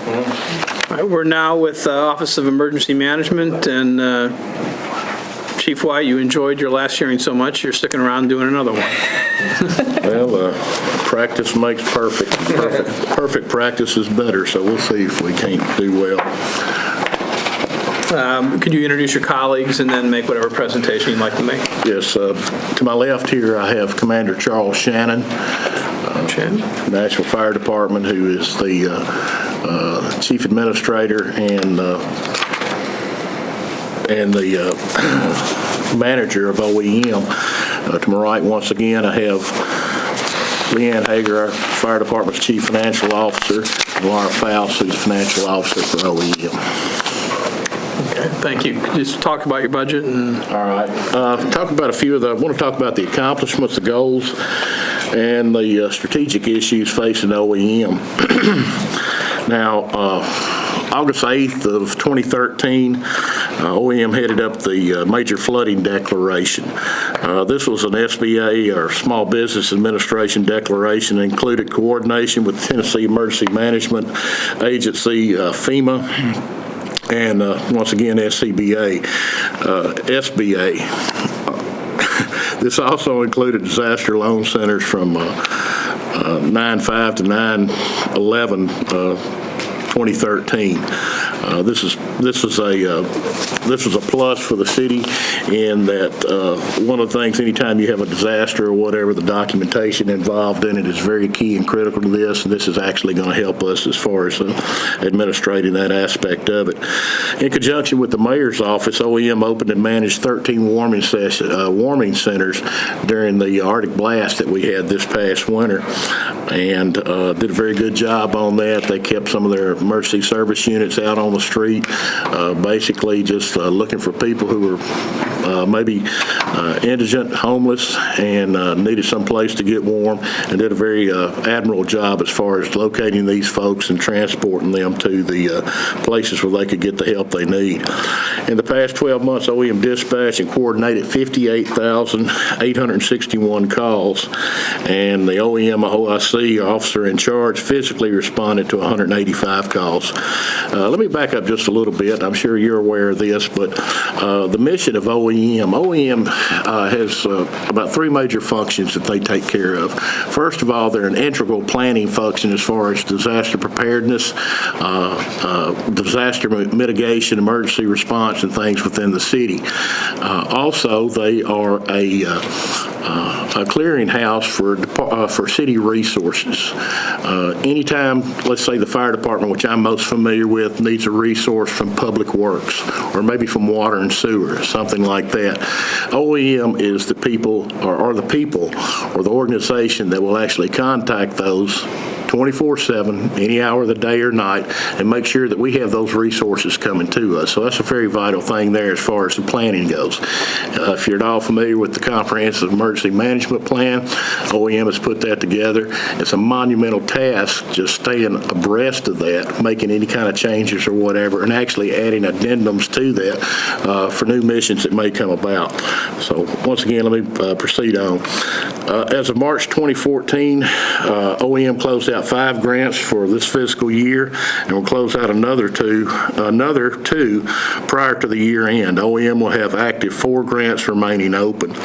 All right, we're now with Office of Emergency Management, and Chief White, you enjoyed your last hearing so much, you're sticking around doing another one. Well, practice makes perfect. Perfect practice is better, so we'll see if we can't do well. Could you introduce your colleagues and then make whatever presentation you'd like to make? Yes, to my left here, I have Commander Charles Shannon, Nashville Fire Department, who is the Chief Administrator and the Manager of OEM. To my right, once again, I have Leanne Hager, our Fire Department's Chief Financial Officer, and Laura Faust, who's Financial Officer for OEM. Okay, thank you. Just talk about your budget and. All right. Talk about a few of the. I want to talk about the accomplishments, the goals, and the strategic issues facing OEM. Now, August 8th of 2013, OEM headed up the major flooding declaration. This was an SBA, or Small Business Administration declaration, and included coordination with Tennessee Emergency Management Agency, FEMA, and once again, SBA. This also included disaster loan centers from 9/5 to 9/11, 2013. This was a plus for the city in that one of the things, anytime you have a disaster or whatever, the documentation involved in it is very key and critical to this, and this is actually going to help us as far as administrating that aspect of it. In conjunction with the mayor's office, OEM opened and managed 13 warming centers during the Arctic blast that we had this past winter, and did a very good job on that. They kept some of their emergency service units out on the street, basically just looking for people who were maybe indigent, homeless, and needed some place to get warm, and did a very admirable job as far as locating these folks and transporting them to the places where they could get the help they need. In the past 12 months, OEM dispatched and coordinated 58,861 calls, and the OEM OIC, officer in charge, physically responded to 185 calls. Let me back up just a little bit. I'm sure you're aware of this, but the mission of OEM has about three major functions that they take care of. First of all, they're an integral planning function as far as disaster preparedness, disaster mitigation, emergency response, and things within the city. Also, they are a clearinghouse for city resources. Anytime, let's say the fire department, which I'm most familiar with, needs a resource from Public Works or maybe from Water and Sewer, something like that, OEM is the people or the organization that will actually contact those 24/7, any hour of the day or night, and make sure that we have those resources coming to us. So that's a very vital thing there as far as the planning goes. If you're at all familiar with the Comprehensive Emergency Management Plan, OEM has put that together. It's a monumental task just staying abreast of that, making any kind of changes or whatever, and actually adding addendums to that for new missions that may come about. So once again, let me proceed on. As of March 2014, OEM closed out 5 grants for this fiscal year, and we'll close out another two prior to the year end. OEM will have active 4 grants remaining open.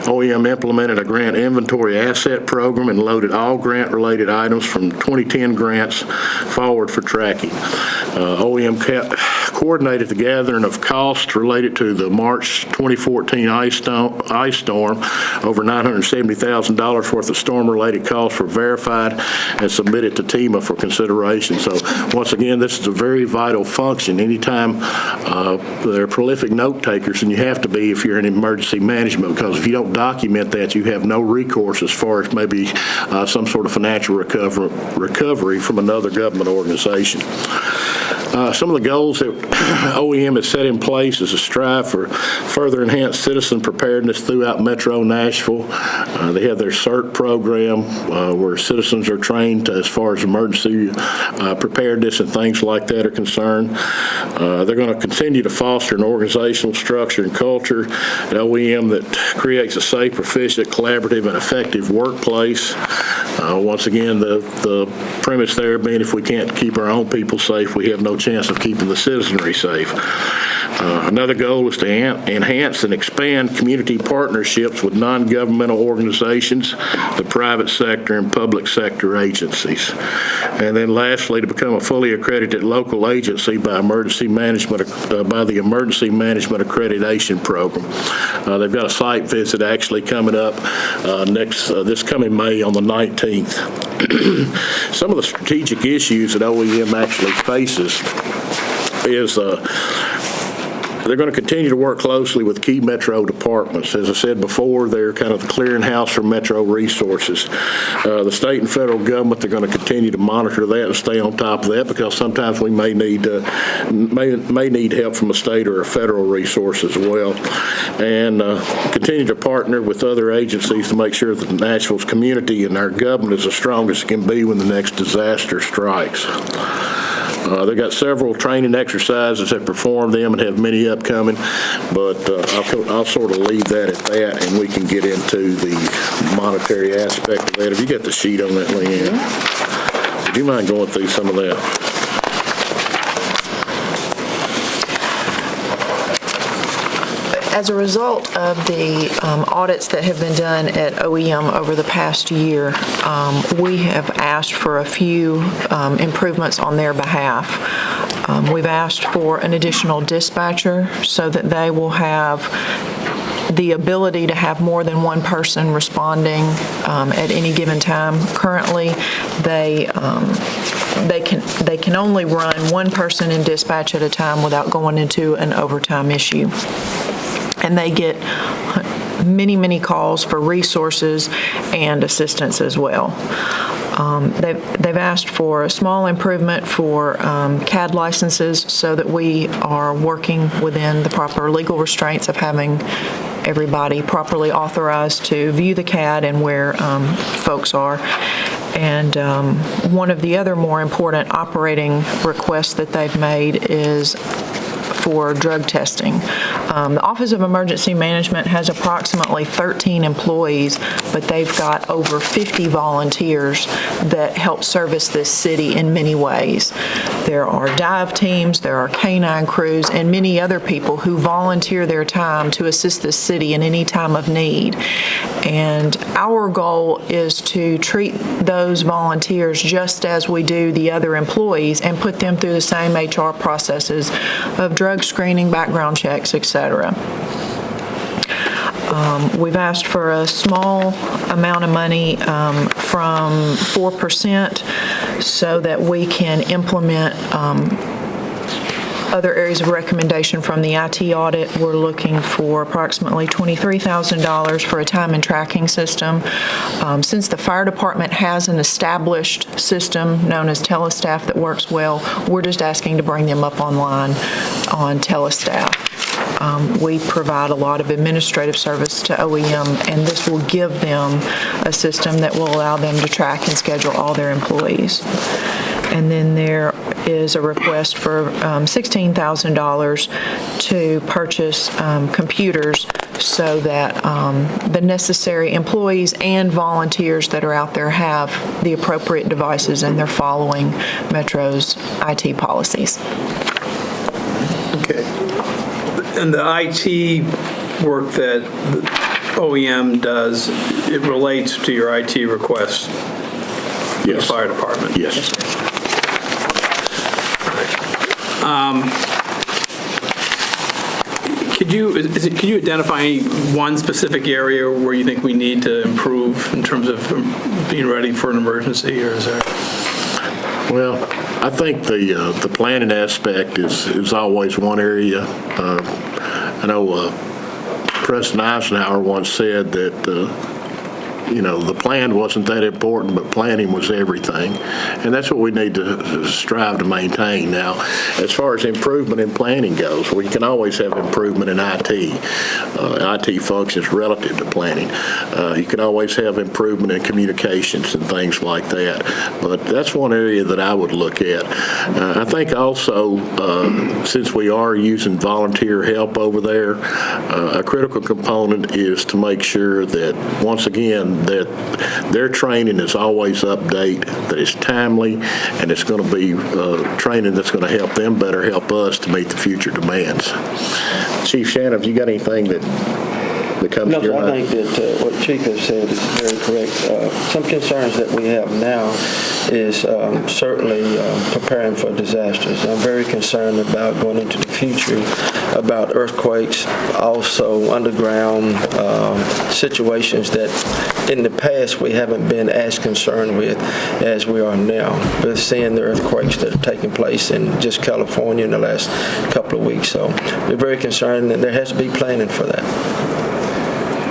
OEM implemented a grant inventory asset program and loaded all grant-related items from 2010 grants forward for tracking. OEM coordinated the gathering of costs related to the March 2014 ice storm. Over $970,000 worth of storm-related costs were verified and submitted to TEMA for consideration. So once again, this is a very vital function. Anytime they're prolific note takers, and you have to be if you're in emergency management, because if you don't document that, you have no recourse as far as maybe some sort of financial recovery from another government organization. Some of the goals that OEM has set in place is to strive for further enhanced citizen preparedness throughout Metro Nashville. They have their CERT program where citizens are trained as far as emergency preparedness and things like that are concerned. They're going to continue to foster an organizational structure and culture at OEM that creates a safe, proficient, collaborative, and effective workplace. Once again, the premise there being if we can't keep our own people safe, we have no chance of keeping the citizenry safe. Another goal is to enhance and expand community partnerships with non-governmental organizations, the private sector, and public sector agencies. And then lastly, to become a fully accredited local agency by the Emergency Management Accreditation Program. They've got a site visit actually coming up this coming May on the 19th. Some of the strategic issues that OEM actually faces is they're going to continue to work closely with key Metro departments. As I said before, they're kind of the clearinghouse for Metro resources. The state and federal government, they're going to continue to monitor that and stay on top of that because sometimes we may need help from a state or a federal resource as well. And continue to partner with other agencies to make sure that Nashville's community and our government is as strong as it can be when the next disaster strikes. They've got several training exercises that perform them and have many upcoming, but I'll sort of leave that at that, and we can get into the monetary aspect of that. Have you got the sheet on that, Leanne? Would you mind going through some of that? As a result of the audits that have been done at OEM over the past year, we have asked for a few improvements on their behalf. We've asked for an additional dispatcher so that they will have the ability to have more than one person responding at any given time. Currently, they can only run one person in dispatch at a time without going into an overtime issue. And they get many, many calls for resources and assistance as well. They've asked for a small improvement for CAD licenses so that we are working within the proper legal restraints of having everybody properly authorized to view the CAD and where folks are. And one of the other more important operating requests that they've made is for drug testing. The Office of Emergency Management has approximately 13 employees, but they've got over 50 volunteers that help service this city in many ways. There are dive teams, there are canine crews, and many other people who volunteer their time to assist the city in any time of need. And our goal is to treat those volunteers just as we do the other employees and put them through the same HR processes of drug screening, background checks, etc. We've asked for a small amount of money from 4% so that we can implement other areas of recommendation from the IT audit. We're looking for approximately $23,000 for a time and tracking system. Since the fire department has an established system known as Telestaff that works well, we're just asking to bring them up online on Telestaff. We provide a lot of administrative service to OEM, and this will give them a system that will allow them to track and schedule all their employees. And then there is a request for $16,000 to purchase computers so that the necessary employees and volunteers that are out there have the appropriate devices and they're following Metro's IT policies. Okay. And the IT work that the OEM does, it relates to your IT requests? Yes. The fire department? Yes. Could you identify any one specific area where you think we need to improve in terms of being ready for an emergency, or is there? Well, I think the planning aspect is always one area. I know President Eisenhower once said that the plan wasn't that important, but planning was everything, and that's what we need to strive to maintain. Now, as far as improvement in planning goes, we can always have improvement in IT. IT functions relative to planning. You can always have improvement in communications and things like that, but that's one area that I would look at. I think also, since we are using volunteer help over there, a critical component is to make sure that, once again, that their training is always update, that it's timely, and it's going to be training that's going to help them better help us to meet the future demands. Chief Shannon, have you got anything that comes No, to your sir, I mind? think that what Chief has said is very correct. Some concerns that we have now is certainly preparing for disasters. I'm very concerned about going into the future about earthquakes, also underground situations that in the past we haven't been as concerned with as we are now. We're seeing the earthquakes that are taking place in just California in the last couple of weeks. So we're very concerned that there has to be planning for that.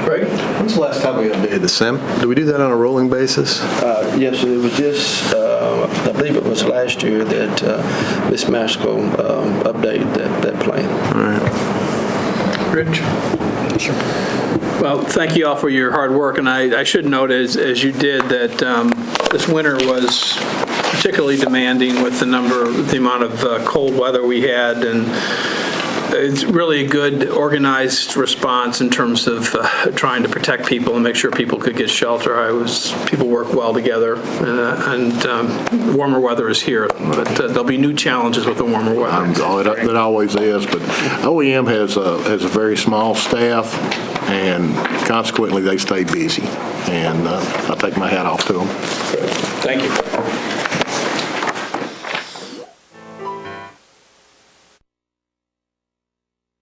Greg, when's the last time we updated the SIM? Do we do that on a rolling basis? Yes, it was just, I believe it was last year that Ms. Masco updated that plan. All right. Rich? Sure. Well, thank you all for your hard work, and I should note, as you did, that this winter was particularly demanding with the amount of cold weather we had, and it's really a good organized response in terms of trying to protect people and make sure people could get shelter. People work well together, and warmer weather is here, but there'll be new challenges with the warmer weather. That always is, but OEM has a very small staff, and consequently, they stay busy, and I take my hat off to them. Thank you.